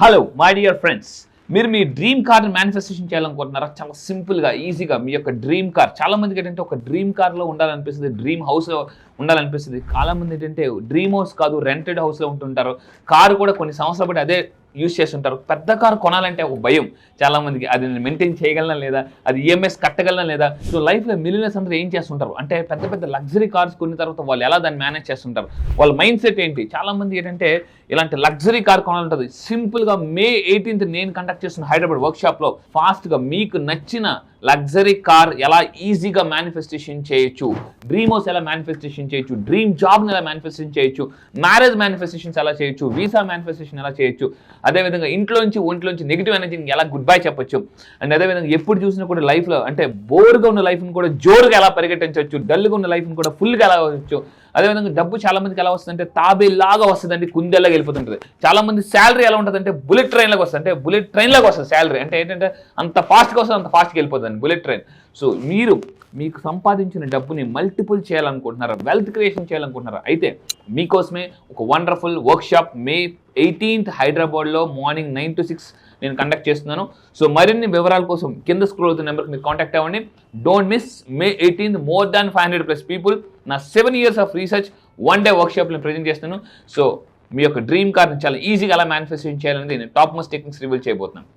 Hello my dear friends, మీరు మీ dream కార్ని manifestation చేయాలనుకుంటున్నారా? చాలా సింపుల్గా ఈజీగా మీ యొక్క డ్రీమ్ కార్. చాలా మందికి ఏంటంటే ఒక డ్రీమ్ కార్లో ఉండాలనిపిస్తుంది, డ్రీమ్ హౌస్లో ఉండాలనిపిస్తుంది. చాలా మంది ఏంటంటే డ్రీమ్ హౌస్ కాదు రెంటెడ్ హౌస్లో ఉంటుంటారు. కారు కూడా కొన్ని సంవత్సరాలు బట్టి అదే యూజ్ చేస్తుంటారు. పెద్ద కారు కొనాలంటే ఒక భయం చాలా మందికి. అది నేను మెయింటైన్ చేయగలనా లేదా, అది ఈఎంఐస్ కట్టగలనా లేదా. సో లైఫ్లో మిలియనర్స్ అందరూ ఏం చేస్తుంటారు అంటే పెద్ద పెద్ద లగ్జరీ కార్స్ కొన్న తర్వాత వాళ్ళు ఎలా దాన్ని మేనేజ్ చేస్తుంటారు, వాళ్ళ మైండ్ సెట్ ఏంటి. చాలా మంది ఏంటంటే ఇలాంటి లగ్జరీ కార్ కొనాలంటుంది. సింపుల్గా May 18th నేను కండక్ట్ చేస్తున్న హైదరాబాద్ వర్క్షాప్లో ఫాస్ట్గా మీకు నచ్చిన లగ్జరీ కార్ ఎలా ఈజీగా మేనిఫెస్టేషన్ చేయొచ్చు, డ్రీమ్ హౌస్ ఎలా మేనిఫెస్టేషన్ చేయొచ్చు, డ్రీమ్ జాబ్ని ఎలా మేనిఫెస్టేషన్ చేయొచ్చు, మ్యారేజ్ మేనిఫెస్టేషన్స్ ఎలా చేయొచ్చు, వీసా మేనిఫెస్టేషన్ ఎలా చేయొచ్చు, అదేవిధంగా ఒంట్లోంచి నెగిటివ్ ఎనర్జీని ఎలా గుడ్ బై చెప్పొచ్చు, అండ్ అదేవిధంగా ఎప్పుడు చూసినా కూడా లైఫ్లో అంటే బోర్గా ఉన్న లైఫ్ని కూడా జోరుగా ఎలా పరిగెట్టించవచ్చు, డల్గా ఉన్న లైఫ్ని కూడా ఫుల్గా ఎలా వచ్చు. అదేవిధంగా డబ్బు చాలా మందికి ఎలా వస్తుందంటే తాబేలాగా వస్తుందండి, కుందేలాగా వెళ్ళిపోతుంటుంది. చాలా మంది శాలరీ ఎలా ఉంటుందంటే బుల్లెట్ ట్రైన్ లాగా వస్తుంది, అంటే బుల్లెట్ ట్రైన్ లాగా వస్తుంది శాలరీ. అంటే ఏంటంటే అంత ఫాస్ట్గా వస్తుంది, అంత ఫాస్ట్గా వెళ్ళిపోతుంది బుల్లెట్ ట్రైన్. సో మీకు సంపాదించిన డబ్బుని మల్టిపుల్ చేయాలనుకుంటున్నారా, వెల్త్ క్రియేషన్ చేయాలనుకుంటున్నారా? అయితే మీకోసమే ఒక వండర్ఫుల్ వర్క్షాప్ May 18th హైదరాబాద్లో మార్నింగ్ 9 to 6 నేను కండక్ట్ చేస్తున్నాను. సో మరిన్ని వివరాల కోసం కింద స్క్రోల్ అవుతున్న నెంబర్కి మీరు కాంటాక్ట్ అవ్వండి. Don't miss May 18th. More than 500+ people. నా 7 years of research 1 day workshop నేను ప్రజెంట్ చేస్తున్నాను. సో మీ యొక్క డ్రీమ్ కార్ని చాలా ఈజీగా అలా మేనిఫెస్టేషన్ చేయాలనేది నేను టాప్ మోస్ట్ టెక్నిక్స్ రివీల్ చేయబోతున్నాను.